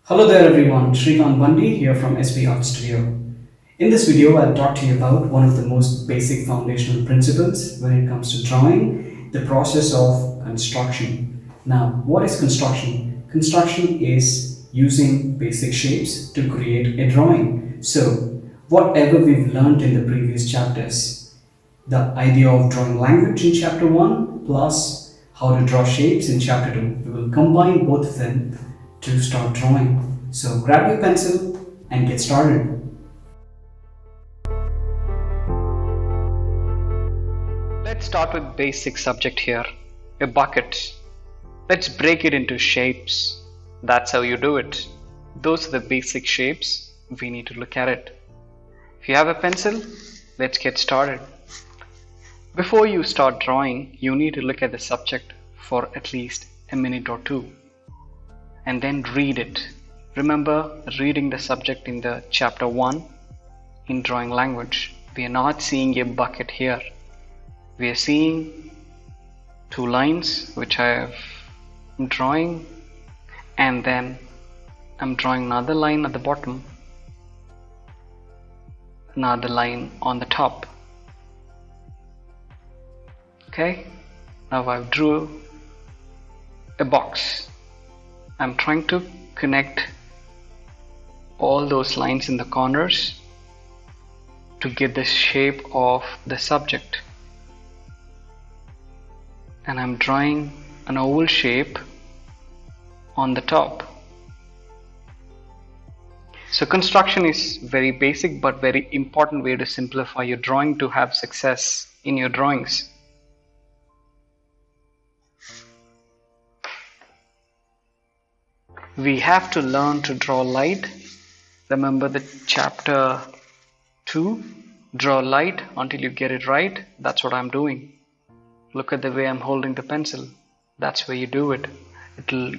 Hello there everyone, Shrikant Bandi here from SB Art Studio. In this video, I'll talk to you about one of the most basic foundational principles when it comes to drawing, the process of construction. Now, what is construction? Construction is using basic shapes to create a drawing. So, whatever we've learned in the previous chapters, the idea of drawing language in chapter 1 plus how to draw shapes in chapter 2, we will combine both of them to start drawing. So grab your pencil and get started. Let's start with basic subject here, a bucket. Let's break it into shapes. That's how you do it. Those are the basic shapes. We need to look at it. If you have a pencil, let's get started. Before you start drawing, you need to look at the subject for at least a minute or two and then read it. Remember reading the subject in the chapter 1 in drawing language. We are not seeing a bucket here. We are seeing two lines which I'm drawing, and then I'm drawing another line at the bottom, another line on the top. Okay, now I've drew a box. I'm trying to connect all those lines in the corners to get the shape of the subject, and I'm drawing an oval shape on the top. So construction is very basic but very important way to simplify your drawing to have success in your drawings. We have to learn to draw light. Remember the chapter 2, draw light until you get it right. That's what I'm doing. Look at the way I'm holding the pencil. That's where you do it. It will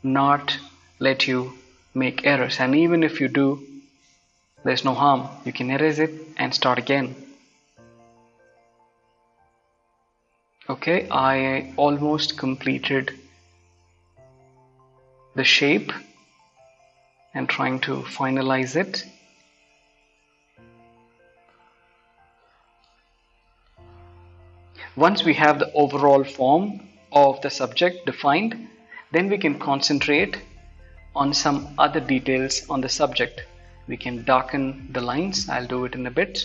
not let you make errors, and even if you do, there's no harm. You can erase it and start again. Okay, I almost completed the shape and trying to finalize it. Once we have the overall form of the subject defined, then we can concentrate on some other details on the subject. We can darken the lines. I'll do it in a bit.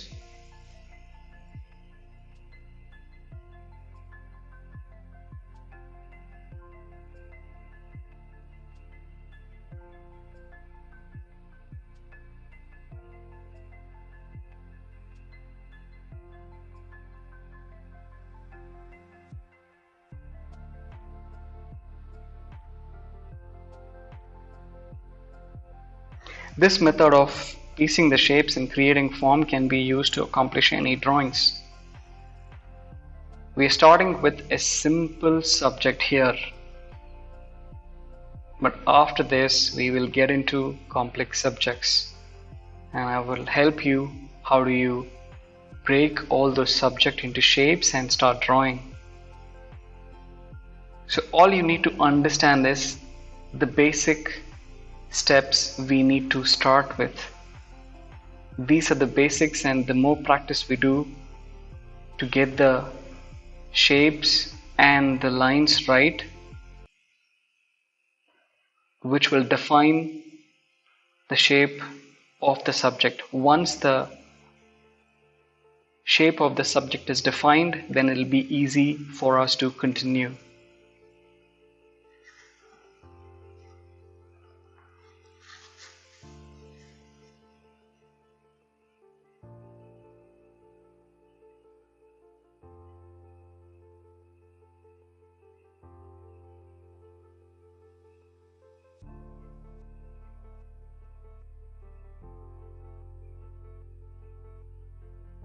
This method of piecing the shapes and creating form can be used to accomplish any drawings. We are starting with a simple subject here, but after this we will get into complex subjects, and I will help you how do you break all those subjects into shapes and start drawing. So all you need to understand is the basic steps we need to start with. These are the basics, and the more practice we do to get the shapes and the lines right, which will define the shape of the subject. Once the shape of the subject is defined, then it will be easy for us to continue.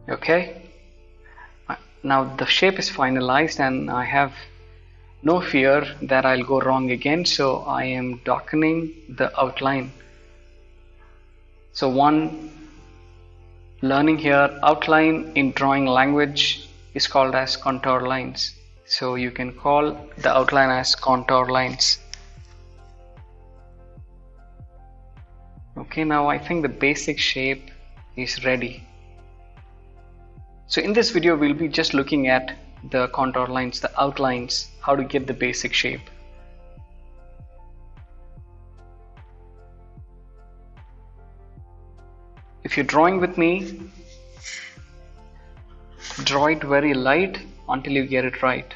Okay, now the shape is finalized and I have no fear that I'll go wrong again, so I am darkening the outline. So one learning here, outline in drawing language is called as contour lines. So you can call the outline as contour lines. Okay, now I think the basic shape is ready. So in this video, we'll be just looking at the contour lines, the outlines, how to get the basic shape. If you're drawing with me, draw it very light until you get it right.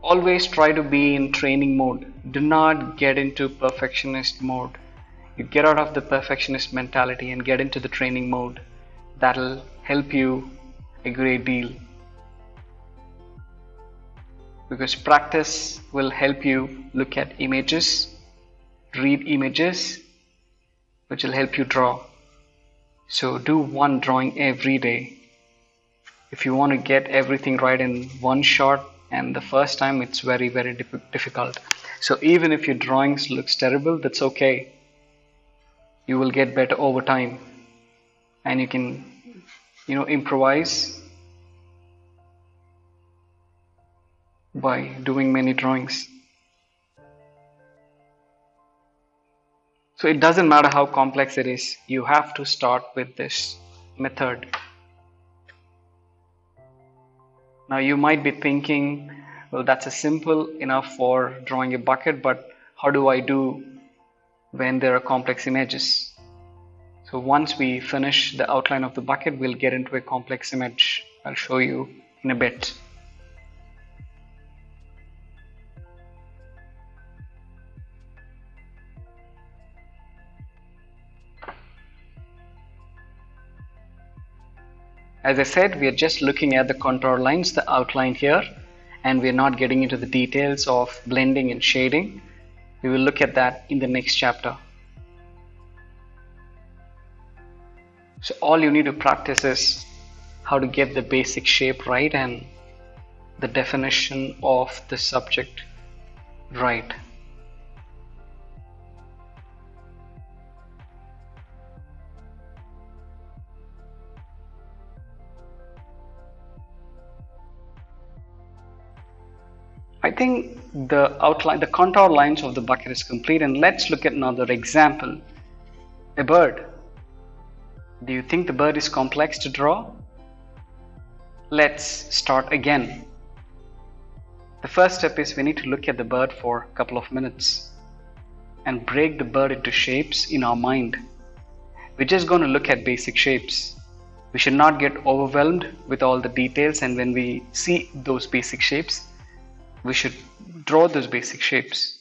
Always try to be in training mode. Do not get into perfectionist mode. You get out of the perfectionist mentality and get into the training mode. That'll help you a great deal. Because practice will help you look at images, read images, which will help you draw. So do one drawing every day. If you want to get everything right in one shot, and the first time it's very difficult. So even if your drawings looks terrible, that's okay. You will get better over time, and you can improvise by doing many drawings. So it doesn't matter how complex it is, you have to start with this method. Now you might be thinking, well, that's a simple enough for drawing a bucket, but how do I do when there are complex images? So once we finish the outline of the bucket, we'll get into a complex image. I'll show you in a bit. As I said, we are just looking at the contour lines, the outline here, and we are not getting into the details of blending and shading. We will look at that in the next chapter. So all you need to practice is how to get the basic shape right and the definition of the subject right. I think the outline, the contour lines of the bucket is complete, and let's look at another example. A bird. Do you think the bird is complex to draw? Let's start again. The first step is we need to look at the bird for a couple of minutes and break the bird into shapes in our mind. We're just going to look at basic shapes. We should not get overwhelmed with all the details, and when we see those basic shapes, we should draw those basic shapes.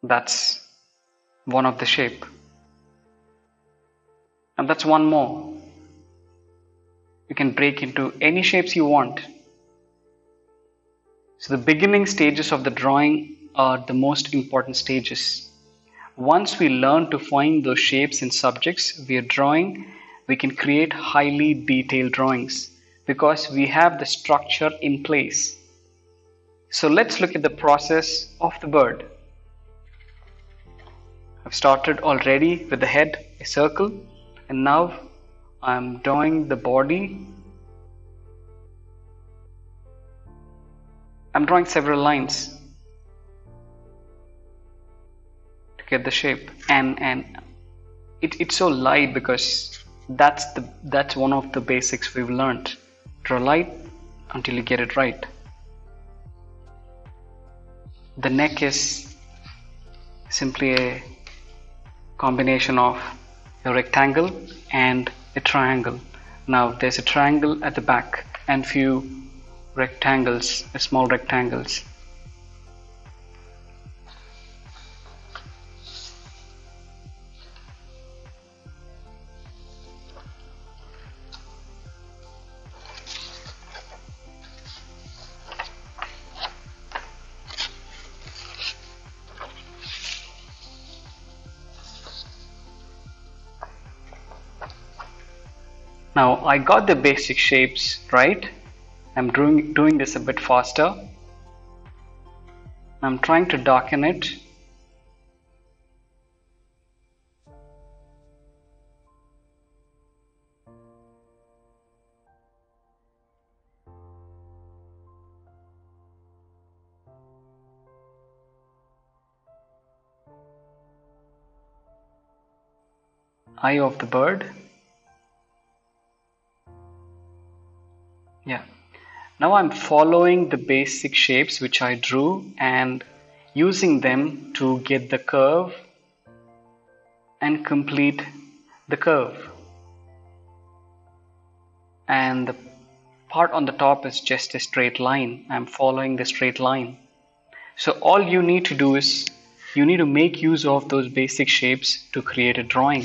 That's one of the shape. And that's one more. You can break into any shapes you want. So the beginning stages of the drawing are the most important stages. Once we learn to find those shapes in subjects we are drawing, we can create highly detailed drawings because we have the structure in place. So let's look at the process of the bird. I've started already with the head, a circle, and now I'm drawing the body. I'm drawing several lines to get the shape, and it's so light because that's one of the basics we've learned. Draw light until you get it right. The neck is simply a combination of a rectangle and a triangle. Now there's a triangle at the back and few rectangles, small rectangles. Now I got the basic shapes right. I'm doing this a bit faster. I'm trying to darken it. eye of the bird. Yeah. Now I'm following the basic shapes which I drew and using them to get the curve and complete the curve. And the part on the top is just a straight line. I'm following the straight line. So all you need to do is you need to make use of those basic shapes to create a drawing.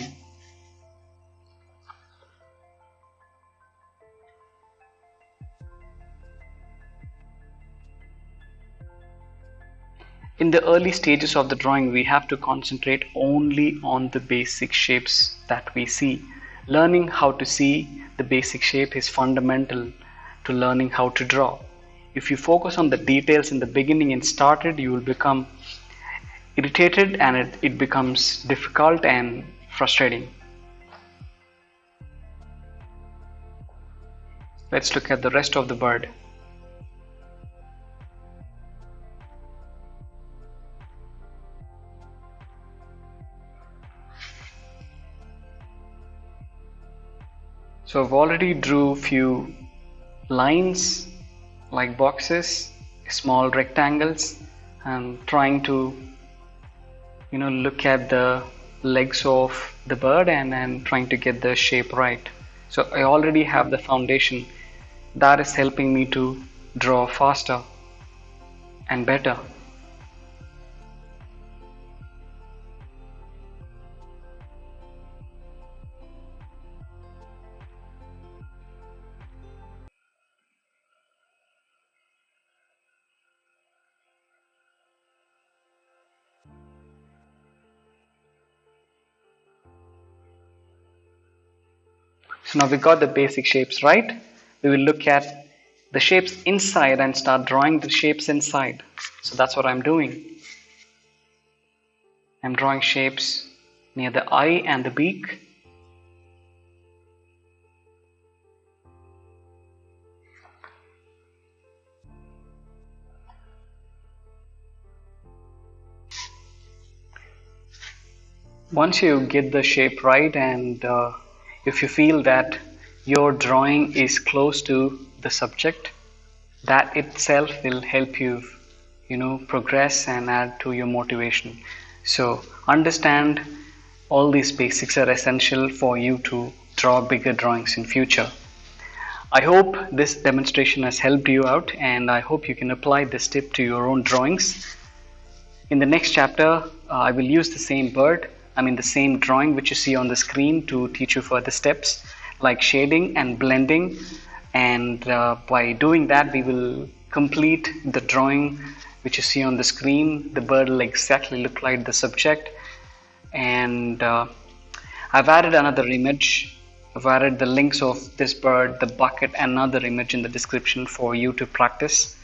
In the early stages of the drawing, we have to concentrate only on the basic shapes that we see. Learning how to see the basic shape is fundamental to learning how to draw. If you focus on the details in the beginning and started, you will become irritated and it becomes difficult and frustrating. Let's look at the rest of the bird. So I've already drew few lines like boxes, small rectangles. I'm trying to look at the legs of the bird and then trying to get the shape right. So I already have the foundation that is helping me to draw faster and better. So now we got the basic shapes right. We will look at the shapes inside and start drawing the shapes inside. So that's what I'm doing. I'm drawing shapes near the eye and the beak. Once you get the shape right and if you feel that your drawing is close to the subject, that itself will help you, progress and add to your motivation. So understand all these basics are essential for you to draw bigger drawings in future. I hope this demonstration has helped you out and I hope you can apply this tip to your own drawings. In the next chapter, I will use the same same drawing which you see on the screen to teach you further steps like shading and blending, and by doing that we will complete the drawing which you see on the screen. The bird will exactly look like the subject, and I've added another image. I've added the links of this bird, the bucket, and another image in the description for you to practice.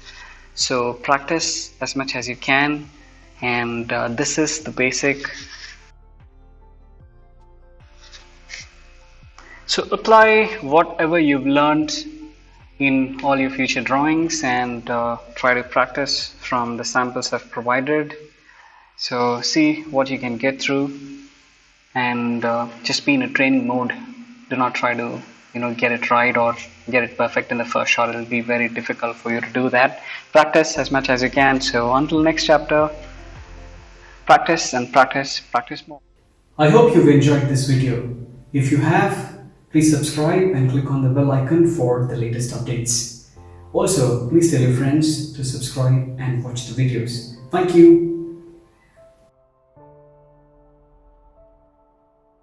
So practice as much as you can, and this is the basic. So apply whatever you've learned in all your future drawings and try to practice from the samples I've provided. So see what you can get through and just be in a training mode. Do not try to get it right or get it perfect in the first shot. It will be very difficult for you to do that. Practice as much as you can. So until next chapter, practice and practice more. I hope you've enjoyed this video. If you have, please subscribe and click on the bell icon for the latest updates. Also, please tell your friends to subscribe and watch the videos. Thank you.